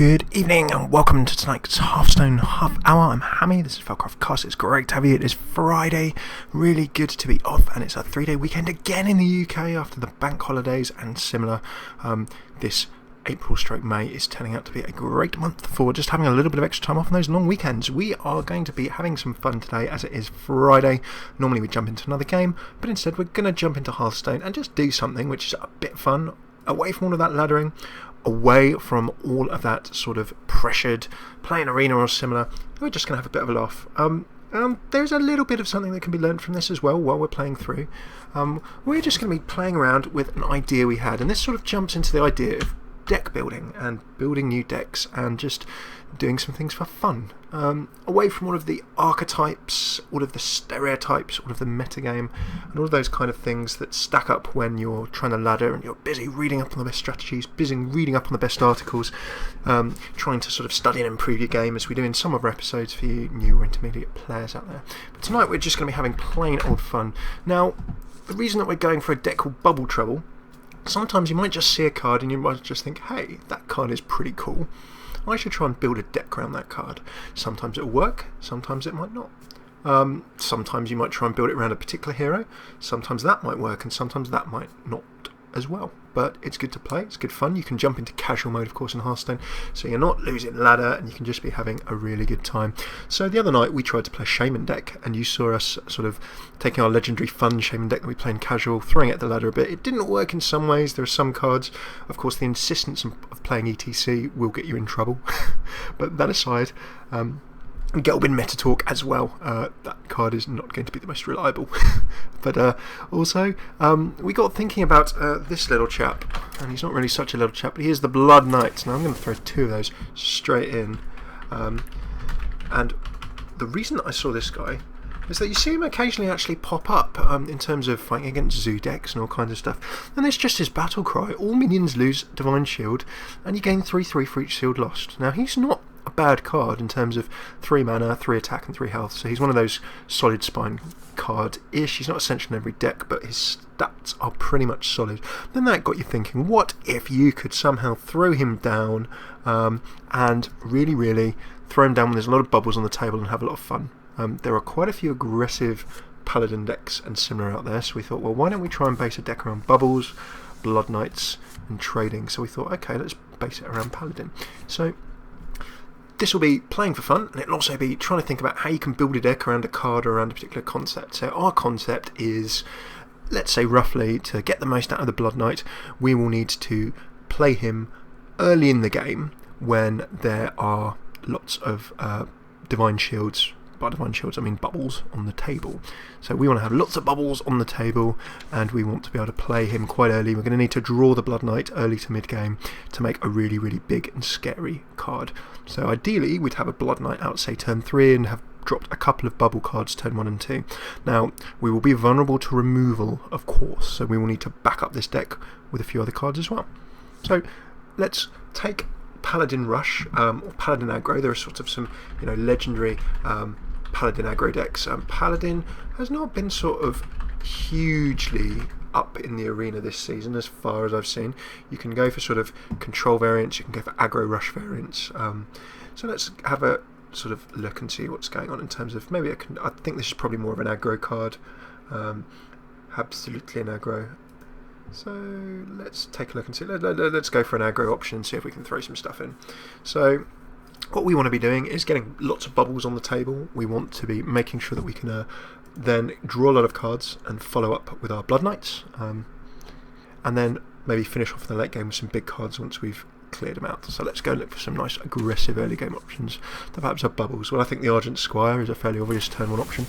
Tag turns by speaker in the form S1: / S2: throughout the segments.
S1: Good evening and welcome to tonight's Hearthstone Half Hour. I'm Hammy, this is Cast. It's great to have you. It is Friday, really good to be off, and it's a 3-day weekend again in the UK after the bank holidays and similar. This April/May is turning out to be a great month for just having a little bit of extra time off on those long weekends. We are going to be having some fun today as it is Friday. Normally we jump into another game, but instead we're going to jump into Hearthstone and just do something which is a bit fun, away from all of that laddering, away from all of that sort of pressured playing arena or similar. We're just going to have a bit of a laugh. There's a little bit of something that can be learned from this as well while we're playing through. We're just going to be playing around with an idea we had, and this sort of jumps into the idea of deck building and building new decks and just doing some things for fun. Away from all of the archetypes, all of the stereotypes, all of the metagame, and all of those kind of things that stack up when you're trying to ladder and you're busy reading up on the best strategies, busy reading up on the best articles, trying to sort of study and improve your game as we do in some of our episodes for you new or intermediate players out there. But tonight we're just going to be having plain old fun. Now, the reason that we're going for a deck called Bubble Trouble, sometimes you might just see a card and you might just think, hey, that card is pretty cool. I should try and build a deck around that card. Sometimes it'll work, sometimes it might not. Sometimes you might try and build it around a particular hero. Sometimes that might work and sometimes that might not as well. But it's good to play, it's good fun. You can jump into casual mode, of course, in Hearthstone, so you're not losing ladder and you can just be having a really good time. So the other night we tried to play a Shaman deck, and you saw us sort of taking our legendary fun Shaman deck that we play in casual, throwing it at the ladder a bit. It didn't work in some ways. There are some cards, of course, the insistence of playing ETC will get you in trouble. But that aside, Gelbin meta talk as well. That card is not going to be the most reliable. But also, we got thinking about this little chap, and he's not really such a little chap, but he is the Blood Knight. Now I'm going to throw two of those straight in. And the reason that I saw this guy is that you see him occasionally actually pop up in terms of fighting against zoo decks and all kinds of stuff. And it's just his battle cry: all minions lose Divine Shield, and you gain 3/3 for each shield lost. Now he's not a bad card in terms of 3 mana, 3 attack and 3 health, so he's one of those solid spine card-ish. He's not essential in every deck, but his stats are pretty much solid. Then that got you thinking, what if you could somehow throw him down and really throw him down when there's a lot of bubbles on the table and have a lot of fun. There are quite a few aggressive Paladin decks and similar out there, so we thought, well, why don't we try and base a deck around bubbles, Blood Knights and trading. So we thought, okay, let's base it around Paladin. So this will be playing for fun, and it'll also be trying to think about how you can build a deck around a card or around a particular concept. So our concept is, let's say roughly, to get the most out of the Blood Knight, we will need to play him early in the game when there are lots of Divine Shields. By Divine Shields I mean bubbles on the table. So we want to have lots of bubbles on the table, and we want to be able to play him quite early. We're going to need to draw the Blood Knight early to mid game to make a really big and scary card. So ideally we'd have a Blood Knight out, say, turn 3 and have dropped a couple of bubble cards turn 1 and 2. Now we will be vulnerable to removal, of course, so we will need to back up this deck with a few other cards as well. So let's take Paladin Rush or Paladin Aggro. There are sort of some legendary Paladin aggro decks. Paladin has not been sort of hugely up in the arena this season as far as I've seen. You can go for sort of control variants, you can go for aggro rush variants. So let's have a sort of look and see what's going on in terms of maybe I think this is probably more of an aggro card. Absolutely an aggro. So let's take a look and see. Let's go for an aggro option and see if we can throw some stuff in. So what we want to be doing is getting lots of bubbles on the table. We want to be making sure that we can then draw a lot of cards and follow up with our Blood Knights, and then maybe finish off in the late game with some big cards once we've cleared them out. So let's go look for some nice aggressive early game options that perhaps have bubbles. Well, I think the Argent Squire is a fairly obvious turn 1 option,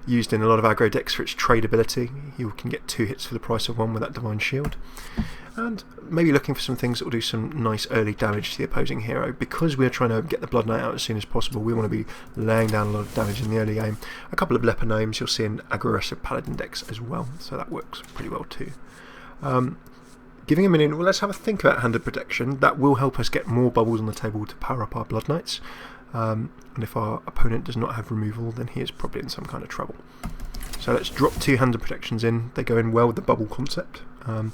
S1: used in a lot of aggro decks for its tradability. You can get 2 hits for the price of 1 with that Divine Shield. And maybe looking for some things that will do some nice early damage to the opposing hero. Because we're trying to get the Blood Knight out as soon as possible, we want to be laying down a lot of damage in the early game. A couple of leper names you'll see in aggressive Paladin decks as well, so that works pretty well too. Giving a minion, well, let's have a think about Hand of Protection. That will help us get more bubbles on the table to power up our Blood Knights. And if our opponent does not have removal, then he is probably in some kind of trouble. So let's drop 2 Hand of Protections in. They go in well with the bubble concept. and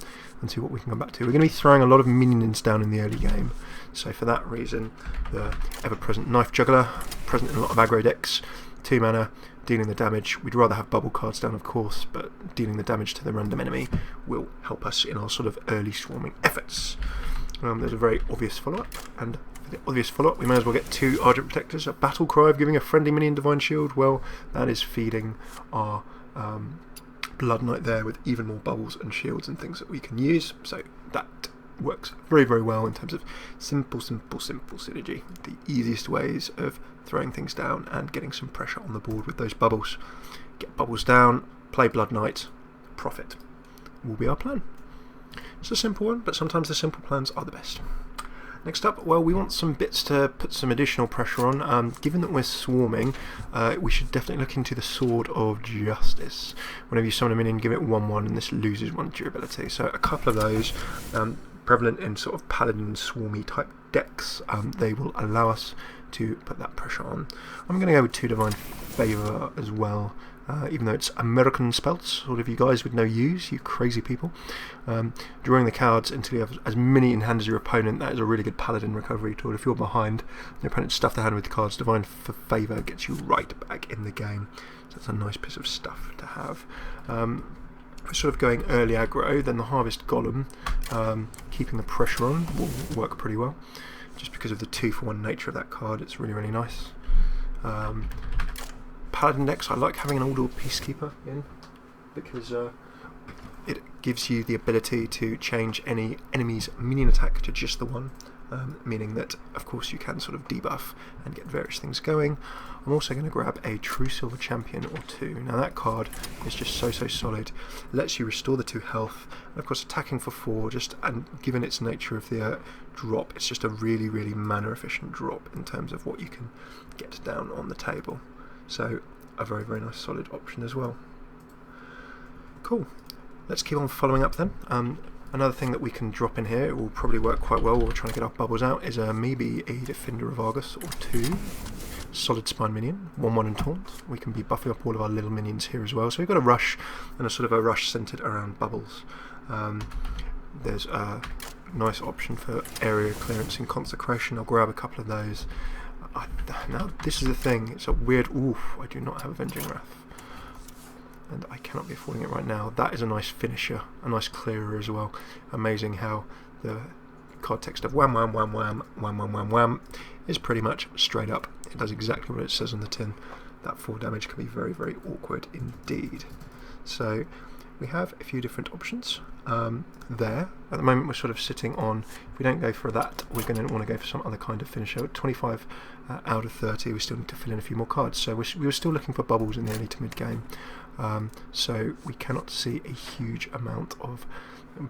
S1: see what we can come back to. We're going to be throwing a lot of minions down in the early game, so for that reason, the ever-present Knife Juggler, present in a lot of aggro decks, 2 mana, dealing the damage. We'd rather have bubble cards down, of course, but dealing the damage to the random enemy will help us in our sort of early swarming efforts. There's a very obvious follow-up, and for the obvious follow-up we may as well get 2 Argent Protectors. A Battle Cry of giving a friendly minion Divine Shield, well, that is feeding our Blood Knight there with even more bubbles and shields and things that we can use, so that works very, very well in terms of simple synergy. The easiest ways of throwing things down and getting some pressure on the board with those bubbles. Get bubbles down, play Blood Knight, profit will be our plan. It's a simple one, but sometimes the simple plans are the best. Next up, well, we want some bits to put some additional pressure on. Given that we're swarming, we should definitely look into the Sword of Justice. Whenever you summon a minion, give it 1/1, and this loses 1 durability. So a couple of those, prevalent in sort of Paladin swarmy type decks, they will allow us to put that pressure on. I'm going to go with 2 Divine Favour as well. Even though it's American spells, sort of you guys would know use, you crazy people. Drawing the cards until you have as many in hand as your opponent, that is a really good Paladin recovery tool. If you're behind, your opponent stuff their hand with the cards, Divine Favour gets you right back in the game. So that's a nice piece of stuff to have. If we're sort of going early aggro, then the Harvest Golem, keeping the pressure on, will work pretty well. Just because of the 2-for-1 nature of that card, it's really, really nice. Paladin decks, I like having an Old Orb Peacekeeper in, because it gives you the ability to change any enemy's minion attack to just the 1, meaning that, of course, you can sort of debuff and get various things going. I'm also going to grab a True Silver Champion or 2. Now that card is just so solid. It lets you restore the 2 health, and of course attacking for 4, and given its nature of the drop, it's just a really, really mana efficient drop in terms of what you can get down on the table. So a very, very nice solid option as well. Cool. Let's keep on following up then. Another thing that we can drop in here, it will probably work quite well while we're trying to get our bubbles out, is maybe a Defender of Argus or 2. Solid Spine Minion, 1/1 and Taunt. We can be buffing up all of our little minions here as well. So we've got a rush, and a sort of a rush centered around bubbles. There's a nice option for area clearance in Consecration. I'll grab a couple of those. Now this is the thing, it's a weird, I do not have Avenging Wrath, and I cannot be affording it right now. That is a nice finisher, a nice clearer as well. Amazing how the card text of wham wham wham wham wham wham wham wham is pretty much straight up. It does exactly what it says on the tin. That 4 damage can be very, very awkward indeed. So we have a few different options there. At the moment we're sort of sitting on, if we don't go for that, we're going to want to go for some other kind of finisher. 25 out of 30, we still need to fill in a few more cards. So we were still looking for bubbles in the early to mid game. So we cannot see a huge amount of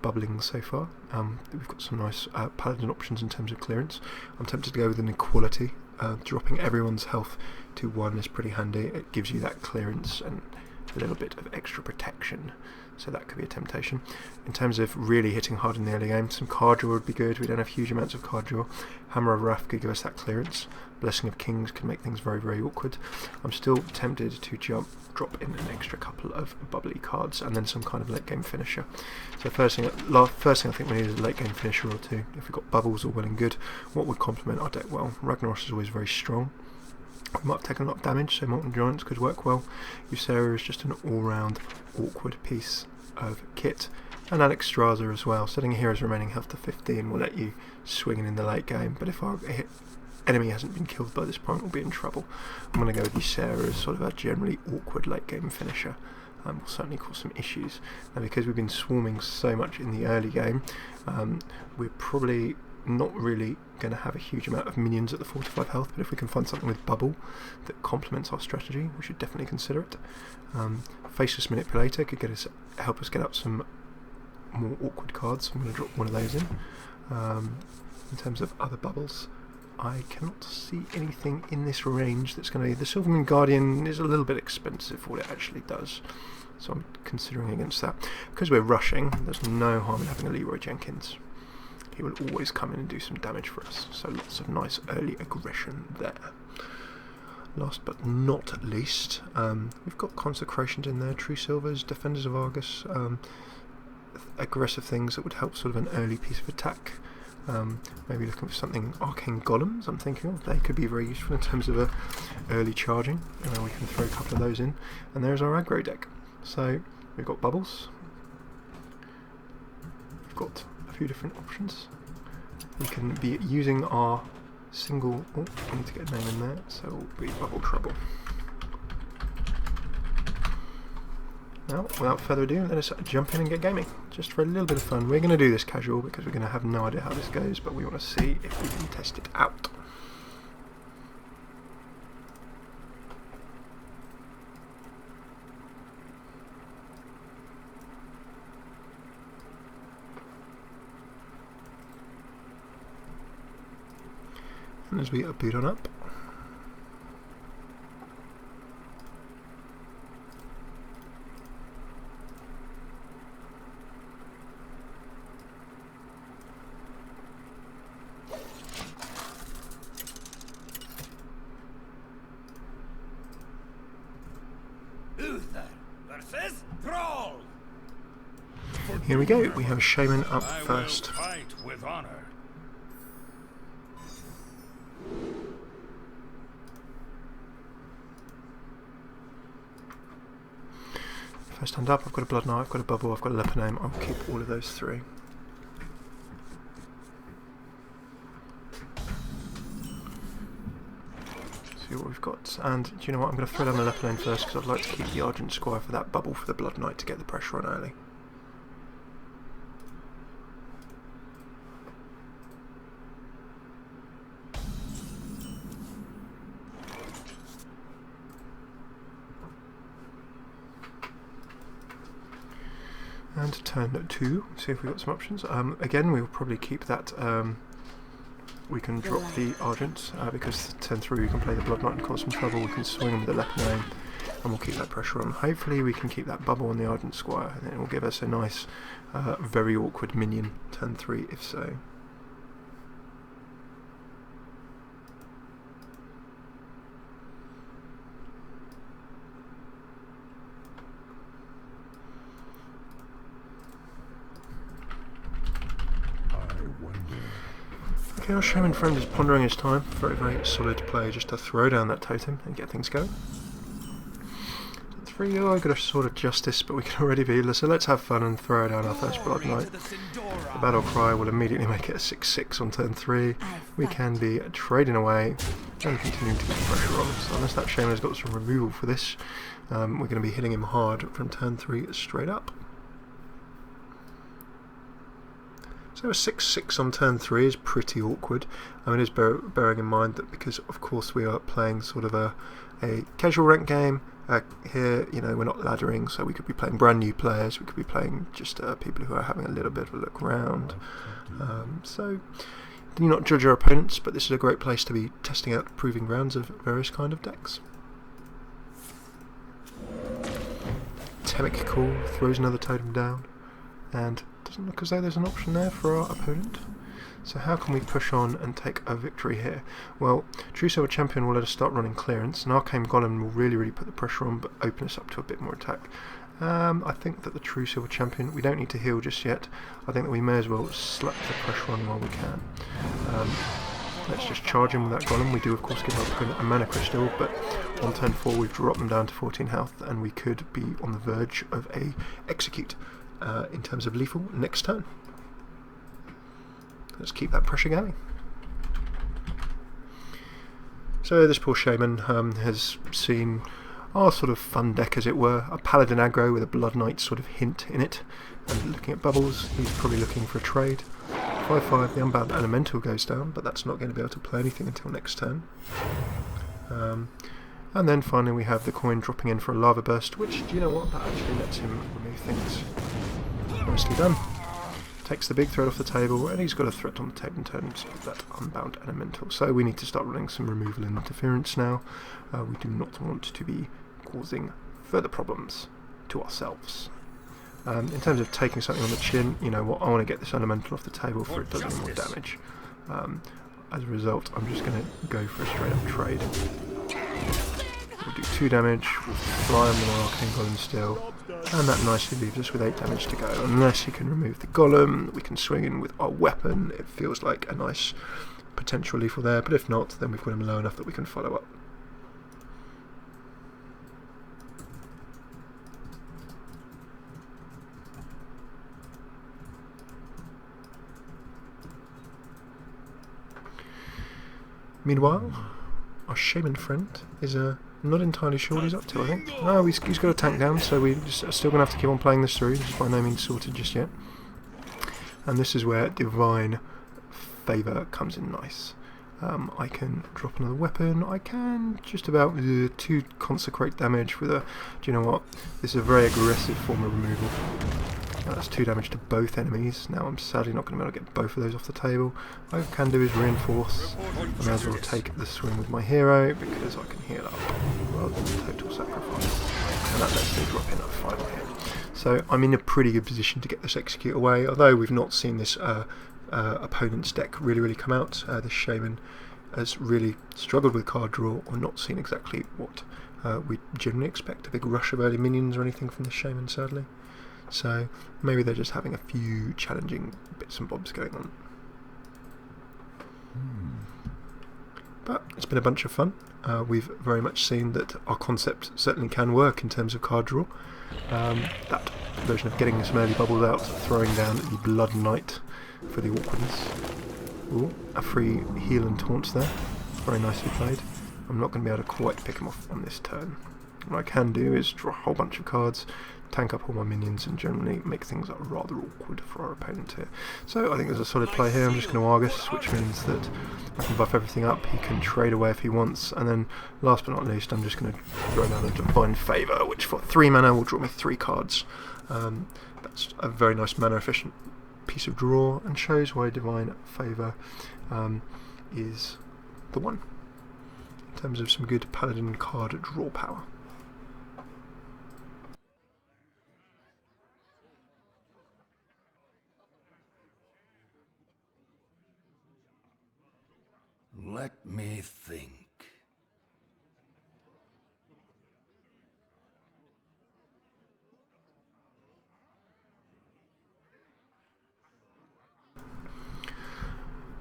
S1: bubbling so far. We've got some nice Paladin options in terms of clearance. I'm tempted to go with an Equality. Dropping everyone's health to 1 is pretty handy. It gives you that clearance and a little bit of extra protection, so that could be a temptation. In terms of really hitting hard in the early game, some card draw would be good. We don't have huge amounts of card draw. Hammer of Wrath could give us that clearance. Blessing of Kings can make things very, very awkward. I'm still tempted to drop in an extra couple of bubbly cards and then some kind of late game finisher. So first thing I think we need is a late game finisher or 2. If we've got bubbles, all well and good. What would complement our deck well? Ragnaros is always very strong. We might have taken a lot of damage, so Molten Giants could work well. Ysera is just an all-round awkward piece of kit. And Alex Straza as well. Setting a hero's remaining health to 15 will let you swing in the late game, but if our enemy hasn't been killed by this point, we'll be in trouble. I'm going to go with Ysera as sort of a generally awkward late game finisher. Will certainly cause some issues. Now, because we've been swarming so much in the early game, we're probably not really going to have a huge amount of minions at the 45 health, but if we can find something with bubble that complements our strategy, we should definitely consider it. Faceless Manipulator could help us get up some more awkward cards. I'm going to drop one of those in. In terms of other bubbles, I cannot see anything in this range that's going to... The Silvermoon Guardian is a little bit expensive for what it actually does, so I'm considering against that. Because we're rushing, there's no harm in having a Leroy Jenkins. He will always come in and do some damage for us, so lots of nice early aggression there. Last but not least, we've got Consecrations in there, True Silvers, Defenders of Argus, aggressive things that would help sort of an early piece of attack. Maybe looking for something arcane golems I'm thinking of. They could be very useful in terms of early charging. We can throw a couple of those in, and there's our aggro deck. So we've got bubbles, we've got a few different options. We can be using our single, oh, I need to get a name in there, so it'll be Bubble Trouble. Now, without further ado, let us jump in and get gaming, just for a little bit of fun. We're going to do this casual because we're going to have no idea how this goes, but we want to see if we can test it out. And as we boot on up, here we go. We have a Shaman up first.
S2: Fight with honor.
S1: First hand up, I've got a Blood Knight, I've got a Bubble, I've got a Leper Name. I'll keep all of those three. See what we've got. And do you know what? I'm going to throw down the Leper Name first because I'd like to keep the Argent Squire for that Bubble for the Blood Knight to get the pressure on early. And turn 2, see if we've got some options. Again, we'll probably keep that. We can drop the Argent because turn 3 we can play the Blood Knight and cause some trouble. We can swing them with the Leper Name, and we'll keep that pressure on. Hopefully, we can keep that Bubble on the Argent Squire, and then it will give us a nice, very awkward minion turn 3 if so. Okay, our Shaman friend is pondering his time. Very, very solid play just to throw down that totem and get things going. 3, oh, I've got a Sword of Justice, but we can already be. So let's have fun and throw down our first Blood Knight. The Battle Cry will immediately make it a 6/6 on turn 3. We can be trading away and continuing to get the pressure on. So unless that Shaman has got some removal for this, we're going to be hitting him hard from turn 3 straight up. So a 6/6 on turn 3 is pretty awkward. I mean, it is bearing in mind that because, of course, we are playing sort of a casual rank game here. You know, we're not laddering, so we could be playing brand new players. We could be playing just people who are having a little bit of a look around. So do not judge your opponents, but this is a great place to be testing out proving grounds of various kind of decks. Temic Call throws another totem down, and doesn't look as though there's an option there for our opponent. So how can we push on and take a victory here? Well, True Silver Champion will let us start running clearance, and Arcane Golem will really put the pressure on, but open us up to a bit more attack. I think that the True Silver Champion, we don't need to heal just yet. I think that we may as well slap the pressure on while we can. Let's just charge him with that Golem. We do of course give our opponent a mana crystal, but on turn 4 we've dropped them down to 14 health, and we could be on the verge of a execute. In terms of lethal next turn. Let's keep that pressure going. So this poor Shaman has seen our sort of fun deck, as it were, a Paladin aggro with a Blood Knight sort of hint in it, and looking at bubbles, he's probably looking for a trade. 5/5, the Unbound Elemental goes down, but that's not going to be able to play anything until next turn. And then finally we have the coin dropping in for a Lava Burst, which, do you know what, that actually lets him remove things. Nicely done. Takes the big threat off the table, and he's got a threat on the table in terms of that Unbound Elemental. So we need to start running some removal and interference now. We do not want to be causing further problems to ourselves. In terms of taking something on the chin, you know what, I want to get this Elemental off the table before it does any more damage. As a result, I'm just going to go for a straight up trade. We'll do 2 damage, we'll fly him with our Arcane Golem still, and that nicely leaves us with 8 damage to go. Unless he can remove the Golem, we can swing in with our weapon. It feels like a nice potential lethal there, but if not, then we've got him low enough that we can follow up. Meanwhile, our Shaman friend is not entirely sure what he's up to, I think. No, he's got a tank down, so we're still going to have to keep on playing this through. This is by no means sorted just yet. And this is where Divine Favour comes in nice. I can drop another weapon. I can just about 2 consecrate damage with a... Do you know what? This is a very aggressive form of removal. That's 2 damage to both enemies. Now I'm sadly not going to be able to get both of those off the table. What I can do is reinforce. I may as well take the swing with my hero because I can heal up rather than total sacrifice. And that lets me drop in a final hit. So I'm in a pretty good position to get this execute away, although we've not seen this opponent's deck really come out. This Shaman has really struggled with card draw, or not seen exactly what we generally expect. A big rush of early minions or anything from the Shaman, sadly. So maybe they're just having a few challenging bits and bobs going on. But it's been a bunch of fun. We've very much seen that our concept certainly can work in terms of card draw. That version of getting some early bubbles out, throwing down the Blood Knight for the awkwardness. Ooh, a free heal and taunt there. Very nicely played. I'm not going to be able to quite pick him off on this turn. What I can do is draw a whole bunch of cards, tank up all my minions, and generally make things rather awkward for our opponent here. So I think there's a solid play here. I'm just going to Argus, which means that I can buff everything up. He can trade away if he wants, and then last but not least, I'm just going to throw down a Divine Favour, which for 3 mana will draw me 3 cards. That's a very nice mana efficient piece of draw, and shows why Divine Favour is the one in terms of some good Paladin card draw power.
S2: Let me think.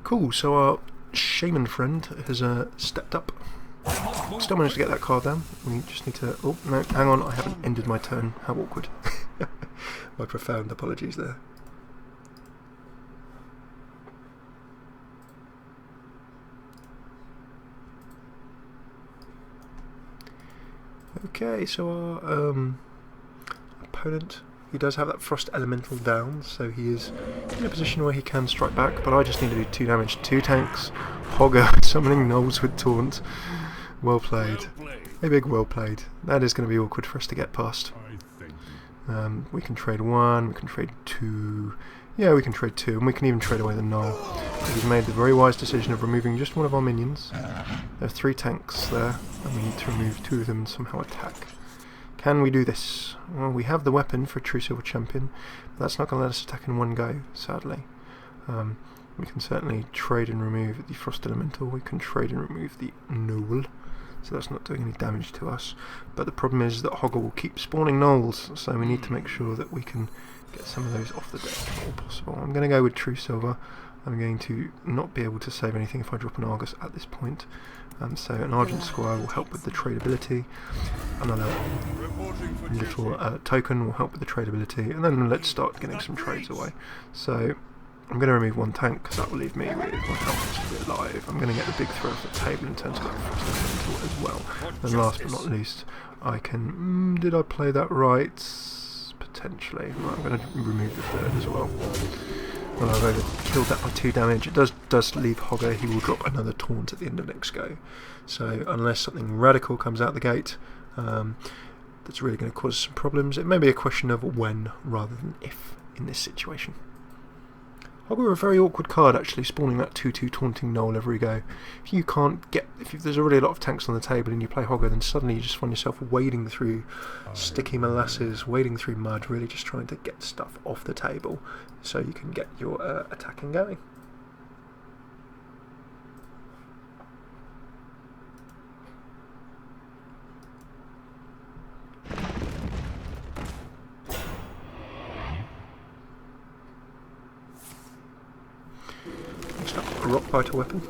S1: Cool, so our Shaman friend has stepped up. Still managed to get that card down. We just need to... Oh, no, hang on, I haven't ended my turn. How awkward. My profound apologies there. Okay, so our opponent, he does have that Frost Elemental down, so he is in a position where he can strike back, but I just need to do 2 damage to 2 tanks. Hogger summoning Gnolls with Taunt. Well played. A big well played. That is going to be awkward for us to get past. We can trade 1, we can trade 2. Yeah, we can trade 2, and we can even trade away the Gnoll. We've made the very wise decision of removing just one of our minions. There are 3 tanks there, and we need to remove 2 of them and somehow attack. Can we do this? Well, we have the weapon for a True Silver Champion, but that's not going to let us attack in one go, sadly. We can certainly trade and remove the Frost Elemental, we can trade and remove the Gnoll, so that's not doing any damage to us. But the problem is that Hogger will keep spawning Gnolls, so we need to make sure that we can get some of those off the deck if all possible. I'm going to go with True Silver. I'm going to not be able to save anything if I drop an Argus at this point. So an Argent Squire will help with the tradability. Another little token will help with the tradability. And then let's start getting some trades away. So I'm going to remove 1 tank because that will leave me with my health alive. I'm going to get the big throw off the table in terms of that Frost Elemental as well. And last but not least, I can... did I play that right? Potentially. Right, I'm going to remove the 3rd as well. Well, I've only killed that by 2 damage. It does leave Hogger. He will drop another taunt at the end of next go. So unless something radical comes out the gate, that's really going to cause some problems. It may be a question of when rather than if in this situation. Hogger, a very awkward card actually, spawning that 2/2 taunting Gnoll every go. If you can't get, if there's already a lot of tanks on the table and you play Hogger, then suddenly you just find yourself wading through sticky molasses, wading through mud, really just trying to get stuff off the table so you can get your attacking going. rock biter weapon.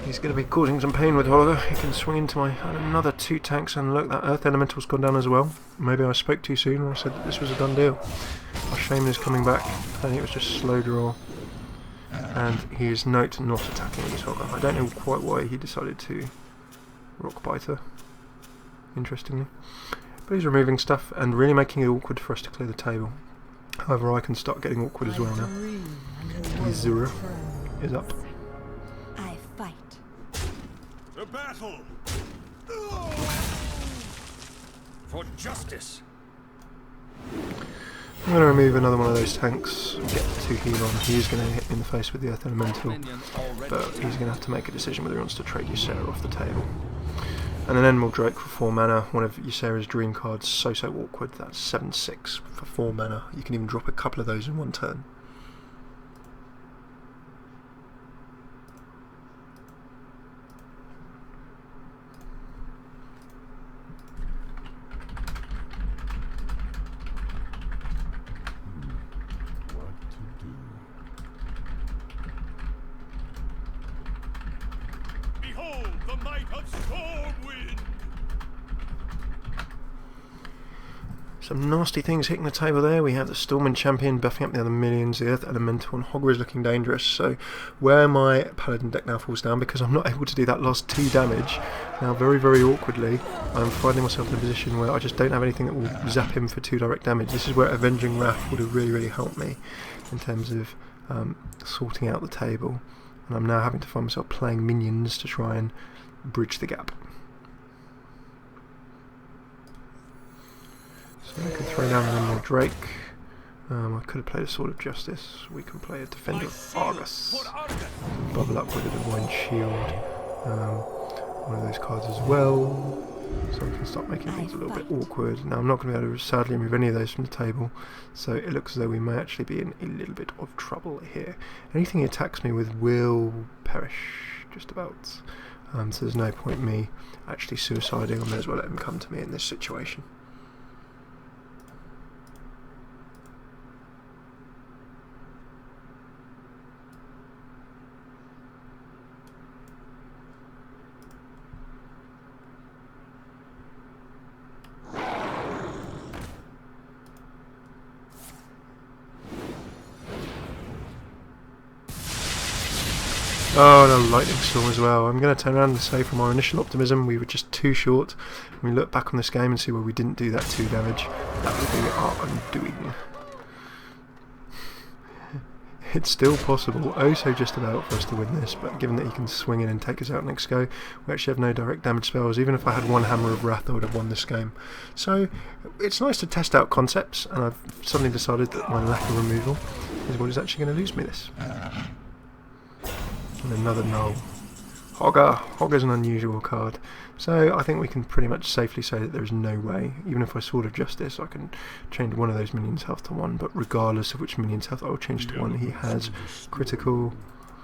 S1: He's going to be causing some pain with Holger. He can swing into my another 2 tanks, and look, that Earth Elemental's gone down as well. Maybe I spoke too soon when I said that this was a done deal. Our Shaman is coming back. I think it was just slow draw. And he is not attacking his Holger. I don't know quite why he decided to rock biter, interestingly. But he's removing stuff and really making it awkward for us to clear the table. However, I can start getting awkward as well now. Zero is up.
S3: I fight.
S2: The battle! For justice!
S1: I'm going to remove another one of those tanks, get 2 heal on. He is going to hit me in the face with the Earth Elemental, but he's going to have to make a decision whether he wants to trade Ysera off the table. And an Emerald Drake for 4 mana, one of Ysera's dream cards, so awkward. That's 7/6 for 4 mana. You can even drop a couple of those in one turn.
S2: Behold the might of Stormwind!
S1: Some nasty things hitting the table there. We have the Stormwind champion buffing up the other minions, the Earth Elemental, and Hogger is looking dangerous. So where my Paladin deck now falls down, because I'm not able to do that last 2 damage, now very awkwardly, I'm finding myself in a position where I just don't have anything that will zap him for 2 direct damage. This is where Avenging Wrath would have really helped me in terms of sorting out the table. And I'm now having to find myself playing minions to try and bridge the gap. So I could throw down an Emerald Drake. I could have played a Sword of Justice. We can play a Defender of Argus. Bubble up with a Divine Shield. One of those cards as well. So I can start making things a little bit awkward. Now I'm not going to be able to sadly remove any of those from the table. So it looks as though we may actually be in a little bit of trouble here. Anything he attacks me with will perish, just about. So there's no point in me actually suiciding. I may as well let him come to me in this situation. Oh, no, Lightning Storm as well. I'm going to turn around and say from our initial optimism we were just too short. When we look back on this game and see where we didn't do that 2 damage, that would be our undoing. It's still possible, oh so just about, for us to win this, but given that he can swing in and take us out next go, we actually have no direct damage spells. Even if I had 1 Hammer of Wrath, I would have won this game. So it's nice to test out concepts, and I've suddenly decided that my lack of removal is what is actually going to lose me this. And another null. Hogger's an unusual card. So I think we can pretty much safely say that there is no way, even if I Sword of Justice, I can change one of those minions' health to 1, but regardless of which minion's health I will change to 1, he has critical,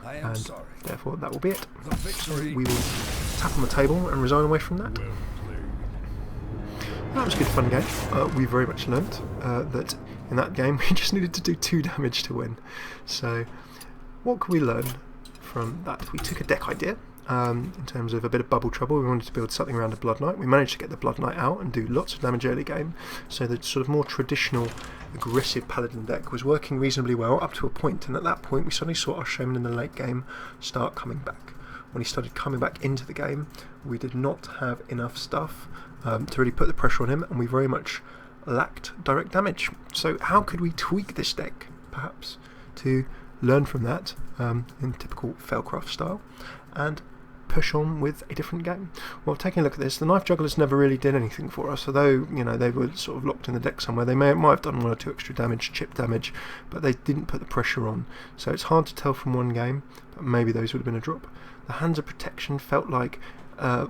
S1: and therefore that will be it. So we will tap on the table and resign away from that. That was a good fun game. We very much learnt that in that game we just needed to do 2 damage to win. So what could we learn from that? We took a deck idea in terms of a bit of bubble trouble. We wanted to build something around a Blood Knight. We managed to get the Blood Knight out and do lots of damage early game, so the sort of more traditional aggressive Paladin deck was working reasonably well up to a point, and at that point we suddenly saw our Shaman in the late game start coming back. When he started coming back into the game, we did not have enough stuff to really put the pressure on him, and we very much lacked direct damage. So how could we tweak this deck, perhaps, to learn from that in typical Failcraft style and push on with a different game? Well, taking a look at this, the Knife Jugglers never really did anything for us, although they were sort of locked in the deck somewhere. They might have done 1 or 2 extra damage, chip damage, but they didn't put the pressure on, so it's hard to tell from one game, but maybe those would have been a drop. The Hands of Protection felt like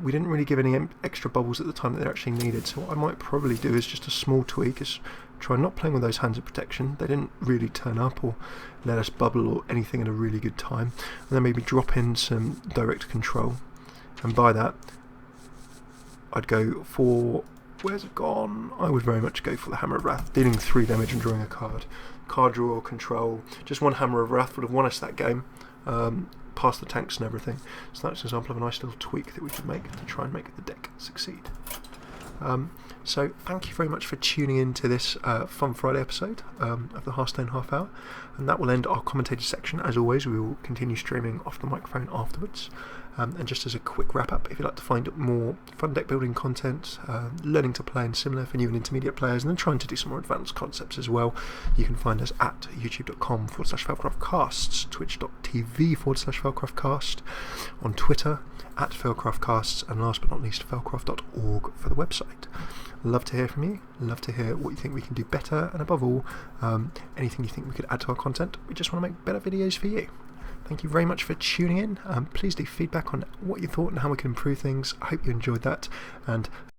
S1: we didn't really give any extra bubbles at the time that they actually needed, so what I might probably do is just a small tweak, is try not playing with those Hands of Protection. They didn't really turn up or let us bubble or anything at a really good time, and then maybe drop in some direct control, and by that I'd go for, where's it gone? I would very much go for the Hammer of Wrath, dealing 3 damage and drawing a card. card draw, control. Just one Hammer of Wrath would have won us that game, past the tanks and everything. So that's an example of a nice little tweak that we could make to try and make the deck succeed. So thank you very much for tuning in to this Fun Friday episode of the Hearthstone Half Hour, and that will end our commentator section. As always, we will continue streaming off the microphone afterwards. And just as a quick wrap up, if you'd like to find more fun deck building content, learning to play and similar for new and intermediate players, and then trying to do some more advanced concepts as well, you can find us at youtube.com/Failcraftcasts, twitch.tv/Failcraftcast, on Twitter at Failcraftcasts, and last but not least, failcraft.org for the website. Love to hear from you, love to hear what you think we can do better, and above all, anything you think we could add to our content. We just want to make better videos for you. Thank you very much for tuning in. Please do feedback on what you thought and how we can improve things. I hope you enjoyed that, and